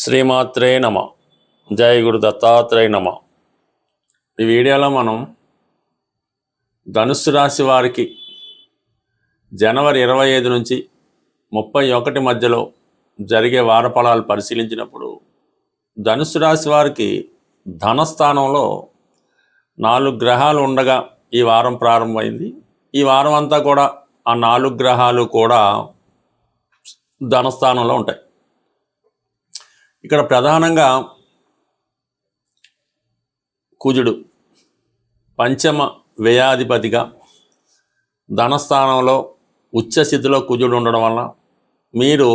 శ్రీమాత్రే నమ. జై గురు దత్తాత్రేయ నమ. ఈ వీడియోలో మనం ధనుస్సు రాశి వారికి జనవరి 25 నుంచి 31 మధ్యలో జరిగే వార ఫలాలు పరిశీలించినప్పుడు ధనుస్సు రాశి వారికి ధనస్థానంలో 4 గ్రహాలు ఉండగా ఈ వారం ప్రారంభమైంది. ఈ వారం అంతా కూడా ఆ 4 గ్రహాలు కూడా ధనస్థానంలో ఉంటాయి. ఇక్కడ ప్రధానంగా కుజుడు పంచమ వ్యయాధిపతిగా ధనస్థానంలో ఉచ్చస్థితిలో కుజుడు ఉండడం వల్ల మీరు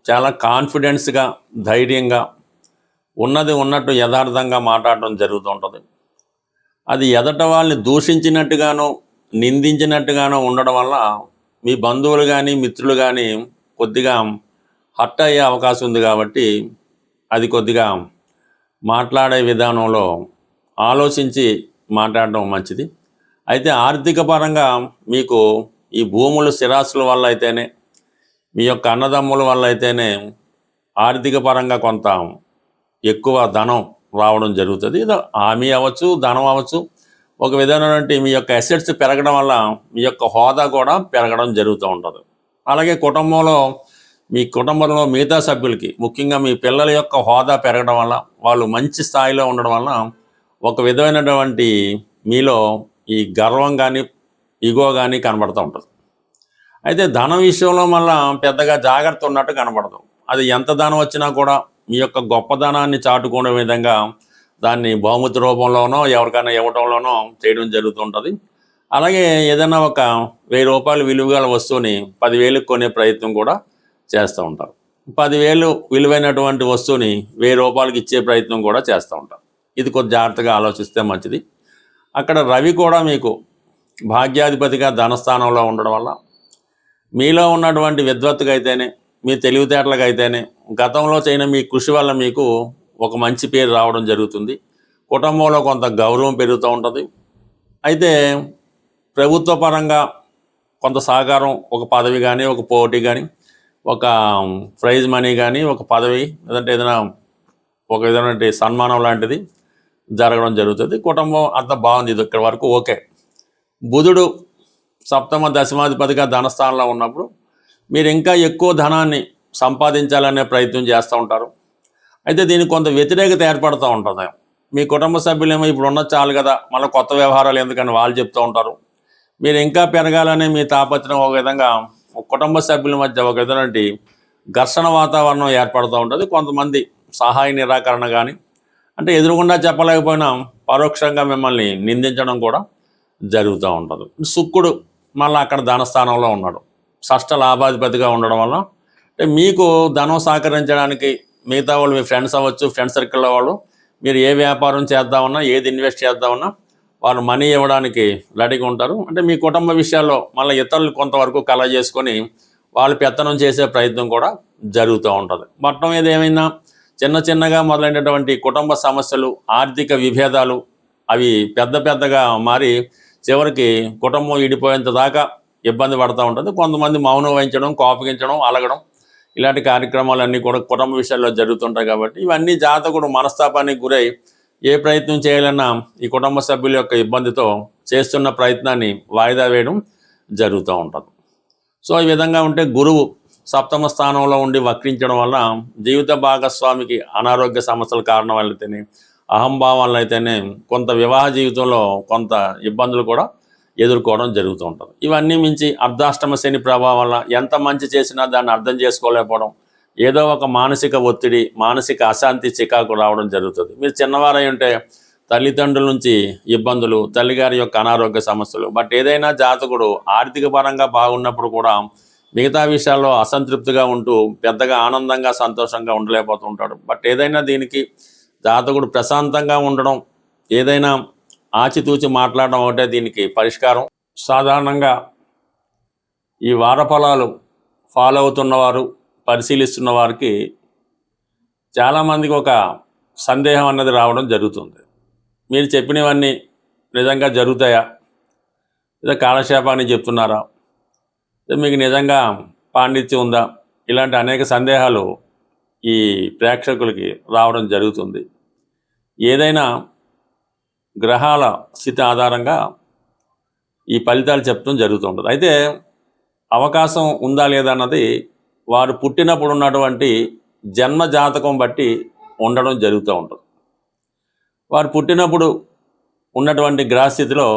చాలా కాన్ఫిడెన్స్గా ధైర్యంగా ఉన్నది ఉన్నట్టు యథార్థంగా మాట్లాడడం జరుగుతూ ఉంటుంది. అది ఎదట వాళ్ళని దూషించినట్టుగానో నిందించినట్టుగానో ఉండడం వల్ల మీ బంధువులు కానీ మిత్రులు కానీ కొద్దిగా హర్ట్ అయ్యే అవకాశం ఉంది. కాబట్టి అది కొద్దిగా మాట్లాడే విధానంలో ఆలోచించి మాట్లాడడం మంచిది. అయితే ఆర్థిక పరంగా మీకు ఈ భూములు స్థిరాస్తుల వల్ల అయితేనే మీ యొక్క అన్నదమ్ముల వల్ల అయితేనే ఆర్థిక పరంగా కొంత ఎక్కువ ధనం రావడం జరుగుతుంది. హామీ అవ్వచ్చు, ధనం అవ్వచ్చు, ఒక విధమైనటువంటి మీ యొక్క అసెట్స్ పెరగడం వల్ల మీ యొక్క హోదా కూడా పెరగడం జరుగుతూ ఉంటుంది. అలాగే మీ కుటుంబంలో మిగతా సభ్యులకి ముఖ్యంగా మీ పిల్లల యొక్క హోదా పెరగడం వల్ల వాళ్ళు మంచి స్థాయిలో ఉండడం వల్ల ఒక విధమైనటువంటి మీలో ఈ గర్వం కానీ ఇగో కానీ కనబడుతూ ఉంటుంది. అయితే ధనం విషయంలో మళ్ళీ పెద్దగా జాగ్రత్త ఉన్నట్టు కనబడదు. అది ఎంత ధనం వచ్చినా కూడా మీ యొక్క గొప్పదనాన్ని చాటుకునే విధంగా దాన్ని బహుమతి రూపంలోనో ఎవరికైనా ఇవ్వటంలోనో చేయడం జరుగుతుంటుంది. అలాగే ఏదైనా ఒక 1000 రూపాయలు విలువ గల వస్తువుని 10,000కి కొనే ప్రయత్నం కూడా చేస్తూ ఉంటారు. 10,000 విలువైనటువంటి వస్తువుని 1000 రూపాయలకి ఇచ్చే ప్రయత్నం కూడా చేస్తూ ఉంటారు. ఇది కొద్ది జాగ్రత్తగా ఆలోచిస్తే మంచిది. అక్కడ రవి కూడా మీకు భాగ్యాధిపతిగా ధనస్థానంలో ఉండడం వల్ల మీలో ఉన్నటువంటి విద్వత్తుగా అయితేనే మీ తెలివితేటలకు అయితేనే గతంలో చేయన మీ కృషి వల్ల మీకు ఒక మంచి పేరు రావడం జరుగుతుంది. కుటుంబంలో కొంత గౌరవం పెరుగుతూ ఉంటుంది. అయితే ప్రభుత్వ పరంగా కొంత సహకారం, ఒక పదవి కానీ, ఒక పోటీ కానీ, ఒక ప్రైజ్ మనీ కానీ, ఒక పదవి లేదంటే ఏదైనా ఒక విధమైన సన్మానం లాంటిది జరగడం జరుగుతుంది. కుటుంబం అంత బాగుంది. ఇది ఇక్కడ వరకు ఓకే. బుధుడు సప్తమ దశమాధిపతిగా ధనస్థానంలో ఉన్నప్పుడు మీరు ఇంకా ఎక్కువ ధనాన్ని సంపాదించాలనే ప్రయత్నం చేస్తూ ఉంటారు. అయితే దీనికి కొంత వ్యతిరేకత ఏర్పడుతూ ఉంటుంది. మీ కుటుంబ సభ్యులేమో ఇప్పుడు ఉన్నది చాలు కదా, మళ్ళీ కొత్త వ్యవహారాలు ఎందుకని వాళ్ళు చెప్తూ ఉంటారు. మీరు ఇంకా పెరగాలనే మీ తాపత్రయం ఒక విధంగా కుటుంబ సభ్యుల మధ్య ఒక విధమైన ఘర్షణ వాతావరణం ఏర్పడుతూ ఉంటుంది. కొంతమంది సహాయ నిరాకరణ కానీ, అంటే ఎదురుగుండా చెప్పలేకపోయినా పరోక్షంగా మిమ్మల్ని నిందించడం కూడా జరుగుతూ ఉంటుంది. శుక్రుడు మళ్ళీ అక్కడ ధనస్థానంలో ఉన్నాడు, షష్ఠ లాభాధిపతిగా ఉండడం వల్ల అంటే మీకు ధనం సహకరించడానికి మిగతా వాళ్ళు మీ ఫ్రెండ్స్ అవ్వచ్చు, ఫ్రెండ్ సర్కిల్లో వాళ్ళు మీరు ఏ వ్యాపారం చేద్దామన్నా, ఏది ఇన్వెస్ట్ చేద్దామన్నా వాళ్ళు మనీ ఇవ్వడానికి రెడీగా ఉంటారు. అంటే మీ కుటుంబ విషయాల్లో మళ్ళీ ఇతరులు కొంతవరకు కల చేసుకొని వాళ్ళు పెత్తనం చేసే ప్రయత్నం కూడా జరుగుతూ ఉంటుంది. మొత్తం మీద ఏమైనా చిన్నగా మొదలైనటువంటి కుటుంబ సమస్యలు, ఆర్థిక విభేదాలు అవి పెద్దగా మారి చివరికి కుటుంబం విడిపోయేంత దాకా ఇబ్బంది పడుతూ ఉంటుంది. కొంతమంది మౌనం వహించడం, కోపగించడం, అలగడం ఇలాంటి కార్యక్రమాలన్నీ కూడా కుటుంబ విషయాల్లో జరుగుతుంటాయి. కాబట్టి ఇవన్నీ జాతకుడు మనస్తాపానికి గురై ఏ ప్రయత్నం చేయాలన్నా ఈ కుటుంబ సభ్యుల యొక్క ఇబ్బందితో చేస్తున్న ప్రయత్నాన్ని వాయిదా వేయడం జరుగుతూ ఉంటుంది. సో ఈ విధంగా ఉంటే గురువు సప్తమ స్థానంలో ఉండి వక్రించడం వల్ల జీవిత భాగస్వామికి అనారోగ్య సమస్యల కారణం వల్లైతేనే, అహంభావం వల్ల అయితేనే కొంత వివాహ జీవితంలో కొంత ఇబ్బందులు కూడా ఎదుర్కోవడం జరుగుతూ ఉంటుంది. ఇవన్నీ మించి అర్ధాష్టమ శని ప్రభావం వల్ల ఎంత మంచి చేసినా దాన్ని అర్థం చేసుకోలేకపోవడం, ఏదో ఒక మానసిక ఒత్తిడి, మానసిక అశాంతి, చికాకు రావడం జరుగుతుంది. మీరు చిన్నవారై ఉంటే తల్లిదండ్రుల నుంచి ఇబ్బందులు, తల్లిగారి యొక్క అనారోగ్య సమస్యలు. బట్ ఏదైనా జాతకుడు ఆర్థిక పరంగా బాగున్నప్పుడు కూడా మిగతా విషయాల్లో అసంతృప్తిగా ఉంటూ పెద్దగా ఆనందంగా సంతోషంగా ఉండలేకపోతూ ఉంటాడు. బట్ ఏదైనా దీనికి జాతకుడు ప్రశాంతంగా ఉండడం, ఏదైనా ఆచితూచి మాట్లాడడం ఒకటే దీనికి పరిష్కారం. సాధారణంగా ఈ వార ఫలాలు ఫాలో అవుతున్నవారు, పరిశీలిస్తున్న వారికి చాలామందికి ఒక సందేహం అన్నది రావడం జరుగుతుంది. మీరు చెప్పినవన్నీ నిజంగా జరుగుతాయా, లేదా కాలక్షేపాన్ని చెప్తున్నారా, మీకు నిజంగా పాండిత్యం ఉందా, ఇలాంటి అనేక సందేహాలు ఈ ప్రేక్షకులకి రావడం జరుగుతుంది. ఏదైనా గ్రహాల స్థితి ఆధారంగా ఈ ఫలితాలు చెప్పడం జరుగుతుంటుంది. అయితే అవకాశం ఉందా లేదా అన్నది వారు పుట్టినప్పుడు ఉన్నటువంటి జన్మ జాతకం బట్టి ఉండడం జరుగుతూ ఉంటుంది. వారు పుట్టినప్పుడు ఉన్నటువంటి గ్రహస్థితిలో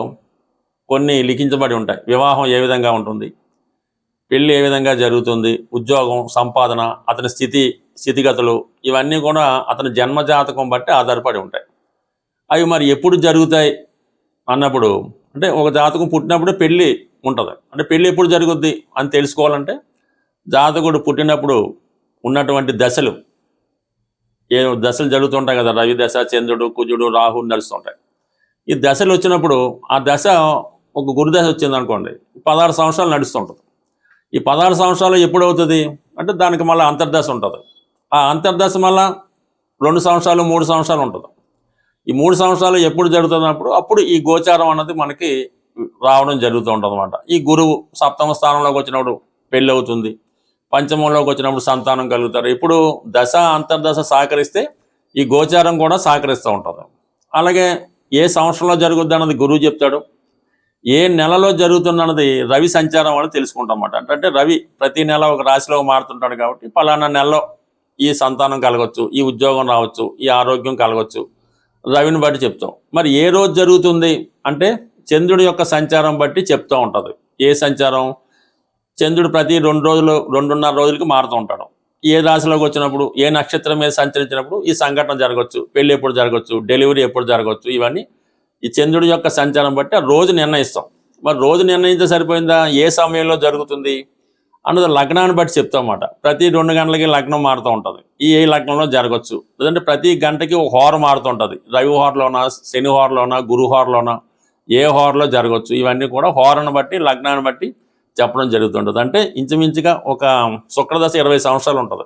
కొన్ని లిఖించబడి ఉంటాయి. వివాహం ఏ విధంగా ఉంటుంది, పెళ్ళి ఏ విధంగా జరుగుతుంది, ఉద్యోగం, సంపాదన, అతని స్థితిగతులు ఇవన్నీ కూడా అతని జన్మజాతకం బట్టి ఆధారపడి ఉంటాయి. అవి మరి ఎప్పుడు జరుగుతాయి అన్నప్పుడు, అంటే ఒక జాతకం పుట్టినప్పుడు పెళ్ళి ఉంటుంది. అంటే పెళ్ళి ఎప్పుడు జరుగుద్ది అని తెలుసుకోవాలంటే జాతకుడు పుట్టినప్పుడు ఉన్నటువంటి దశలు, ఏ దశలు జరుగుతుంటాయి కదా, రవి దశ, చంద్రుడు, కుజుడు, రాహు నడుస్తుంటాయి. ఈ దశలు వచ్చినప్పుడు ఆ దశ ఒక గురుదశ వచ్చింది అనుకోండి, 16 సంవత్సరాలు నడుస్తుంటుంది. ఈ 16 సంవత్సరాలు ఎప్పుడు అవుతుంది అంటే దానికి మళ్ళీ అంతర్దశ ఉంటుంది. ఆ అంతర్దశ మళ్ళీ 2 సంవత్సరాలు 3 సంవత్సరాలు ఉంటుంది. ఈ 3 సంవత్సరాలు ఎప్పుడు జరుగుతున్నప్పుడు అప్పుడు ఈ గోచారం అన్నది మనకి రావడం జరుగుతూ ఉంటుంది అన్నమాట. ఈ గురువు సప్తమ స్థానంలోకి వచ్చినప్పుడు పెళ్ళి అవుతుంది, పంచమంలోకి వచ్చినప్పుడు సంతానం కలుగుతారు. ఇప్పుడు దశ అంతర్దశ సహకరిస్తే ఈ గోచారం కూడా సహకరిస్తూ ఉంటుంది. అలాగే ఏ సంవత్సరంలో జరుగుద్ది అన్నది గురువు చెప్తాడు, ఏ నెలలో జరుగుతున్నది రవి సంచారం అని తెలుసుకుంటాం అన్నమాట. అంటే రవి ప్రతి నెల ఒక రాశిలో మారుతుంటాడు కాబట్టి పలానా నెలలో ఈ సంతానం కలగవచ్చు, ఈ ఉద్యోగం రావచ్చు, ఈ ఆరోగ్యం కలగవచ్చు, రవిని బట్టి చెప్తాం. మరి ఏ రోజు జరుగుతుంది అంటే చంద్రుడి యొక్క సంచారం బట్టి చెప్తూ ఉంటుంది. ఏ సంచారం, చంద్రుడు ప్రతి 2 రోజులు 2.5 రోజులకి మారుతూ ఉంటాడు. ఏ రాశిలోకి వచ్చినప్పుడు, ఏ నక్షత్రం మీద సంచరించినప్పుడు ఈ సంఘటన జరగవచ్చు, పెళ్ళి ఎప్పుడు జరగవచ్చు, డెలివరీ ఎప్పుడు జరగవచ్చు, ఇవన్నీ ఈ చంద్రుడి యొక్క సంచారం బట్టి ఆ రోజు నిర్ణయిస్తాం. మరి రోజు నిర్ణయించే సరిపోయిందా, ఏ సమయంలో జరుగుతుంది అన్నది లగ్నాన్ని బట్టి చెప్తాం అన్నమాట. ప్రతి 2 గంటలకి లగ్నం మారుతూ ఉంటుంది. ఏ లగ్నంలో జరగవచ్చు, లేదంటే ప్రతి గంటకి ఒక హోర మారుతుంటుంది. రవి హోరలోనా, శని హోరలోనా, గురు హోరలోనా, ఏ హోరలో జరగవచ్చు, ఇవన్నీ కూడా హోరను బట్టి లగ్నాన్ని బట్టి చెప్పడం జరుగుతుంటుంది. అంటే ఇంచుమించుగా ఒక శుక్రదశ 20 సంవత్సరాలు ఉంటుంది.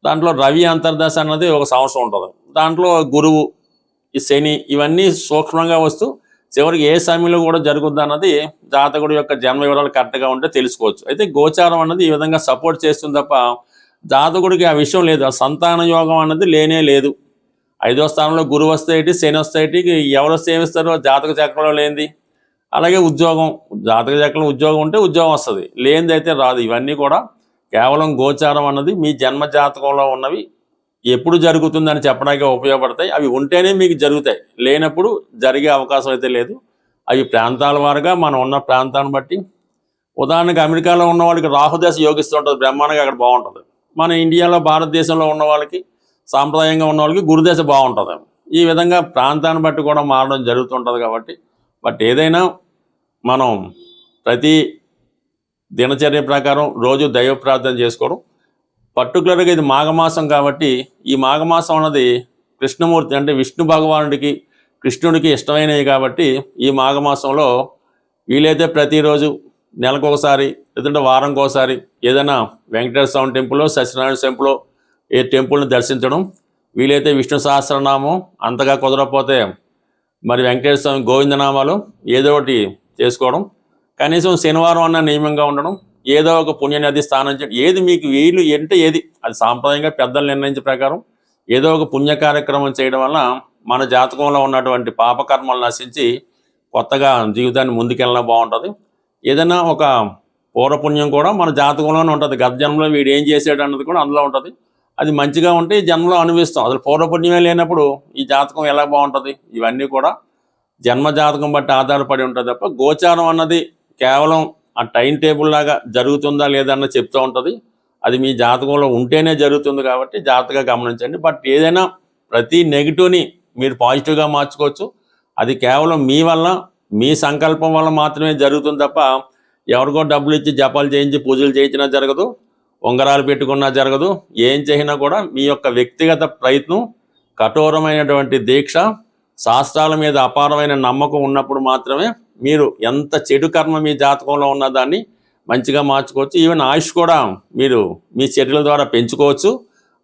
దాంట్లో రవి అంతర్దశ అన్నది 1 సంవత్సరం ఉంటుంది. దాంట్లో గురువు, ఈ శని ఇవన్నీ సూక్ష్మంగా వస్తూ చివరికి ఏ సమయంలో కూడా జరుగుద్ది అన్నది జాతకుడి యొక్క జన్మ వివరాలు కరెక్ట్గా ఉంటే తెలుసుకోవచ్చు. అయితే గోచారం అన్నది ఈ విధంగా సపోర్ట్ చేస్తుంది తప్ప జాతకుడికి ఆ విషయం లేదు. ఆ సంతాన యోగం అన్నది లేనే లేదు. 5వ స్థానంలో గురువు వస్తే ఏంటి, శని వస్తే ఏంటి, ఎవరు వస్తే ఏమిస్తారో జాతక చక్రంలో లేనిది. అలాగే ఉద్యోగం, జాతక చక్రంలో ఉద్యోగం ఉంటే ఉద్యోగం వస్తుంది, లేనిది అయితే రాదు. ఇవన్నీ కూడా కేవలం గోచారం అన్నది మీ జన్మ జాతకంలో ఉన్నవి ఎప్పుడు జరుగుతుందని చెప్పడానికి ఉపయోగపడతాయి. అవి ఉంటేనే మీకు జరుగుతాయి, లేనప్పుడు జరిగే అవకాశం అయితే లేదు. అవి ప్రాంతాల వారుగా మనం ఉన్న ప్రాంతాన్ని బట్టి, ఉదాహరణకు అమెరికాలో ఉన్న వాళ్ళకి రాహుదశ యోగిస్తుంటుంది, బ్రహ్మాండంగా అక్కడ బాగుంటుంది. మన ఇండియాలో భారతదేశంలో ఉన్న వాళ్ళకి, సాంప్రదాయంగా ఉన్న వాళ్ళకి గురుదశ బాగుంటుంది. ఈ విధంగా ప్రాంతాన్ని బట్టి కూడా మారడం జరుగుతుంటుంది. కాబట్టి బట్ ఏదైనా మనం ప్రతి దినచర్య ప్రకారం రోజు దైవ ప్రార్థన చేసుకోవడం, పర్టికులర్గా ఇది మాఘమాసం కాబట్టి ఈ మాఘమాసం అన్నది కృష్ణమూర్తి అంటే విష్ణు భగవానుడికి, కృష్ణుడికి ఇష్టమైనవి కాబట్టి ఈ మాఘమాసంలో వీలైతే ప్రతిరోజు నెలకొకసారి లేదంటే వారంకి ఒకసారి ఏదైనా వెంకటేశ్వర స్వామి టెంపుల్లో, సత్యనారాయణ టెంపుల్లో ఏ టెంపుల్ని దర్శించడం, వీలైతే విష్ణు సహస్రనామం, అంతగా కుదరకపోతే మరి వెంకటేశ్వర స్వామి గోవిందనామాలు ఏదో ఒకటి చేసుకోవడం, కనీసం శనివారం అన్న నియమంగా ఉండడం, ఏదో ఒక పుణ్యనది స్నానం చేయడం, ఏది మీకు వీలు అంటే ఏది అది సాంప్రదాయంగా పెద్దలు నిర్ణయించే ప్రకారం ఏదో ఒక పుణ్య కార్యక్రమం చేయడం వల్ల మన జాతకంలో ఉన్నటువంటి పాపకర్మలు నశించి కొత్తగా జీవితాన్ని ముందుకెళ్ళడం బాగుంటుంది. ఏదైనా ఒక పూర్వపుణ్యం కూడా మన జాతకంలోనే ఉంటుంది. గత జన్మలో వీడు ఏం చేసాడు అన్నది కూడా అందులో ఉంటుంది. అది మంచిగా ఉంటే ఈ జన్మలో అనుభవిస్తాం. అసలు పూర్వపుణ్యమే లేనప్పుడు ఈ జాతకం ఎలా బాగుంటుంది? ఇవన్నీ కూడా జన్మ జాతకం బట్టి ఆధారపడి ఉంటుంది తప్ప గోచారం అన్నది కేవలం ఆ టైం టేబుల్ లాగా జరుగుతుందా లేదన్న చెప్తూ ఉంటుంది. అది మీ జాతకంలో ఉంటేనే జరుగుతుంది కాబట్టి జాగ్రత్తగా గమనించండి. బట్ ఏదైనా ప్రతి నెగిటివ్ని మీరు పాజిటివ్గా మార్చుకోవచ్చు. అది కేవలం మీ వల్ల, మీ సంకల్పం వల్ల మాత్రమే జరుగుతుంది తప్ప ఎవరికో డబ్బులు ఇచ్చి జపాలు చేయించి పూజలు చేయించినా జరగదు, ఉంగరాలు పెట్టుకున్నా జరగదు. ఏం చేసినా కూడా మీ యొక్క వ్యక్తిగత ప్రయత్నం, కఠోరమైనటువంటి దీక్ష, శాస్త్రాల మీద అపారమైన నమ్మకం ఉన్నప్పుడు మాత్రమే మీరు ఎంత చెడు కర్మ మీ జాతకంలో ఉన్న దాన్ని మంచిగా మార్చుకోవచ్చు. ఈవెన్ ఆయుష్ కూడా మీరు మీ చర్యల ద్వారా పెంచుకోవచ్చు,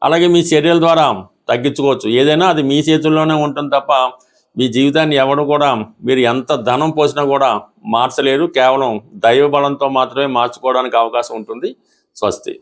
అలాగే మీ చర్యల ద్వారా తగ్గించుకోవచ్చు. ఏదైనా అది మీ చేతుల్లోనే ఉంటుంది తప్ప మీ జీవితాన్ని ఎవడు కూడా మీరు ఎంత ధనం పోసినా కూడా మార్చలేరు. కేవలం దైవ బలంతో మాత్రమే మార్చుకోవడానికి అవకాశం ఉంటుంది. స్వస్తి.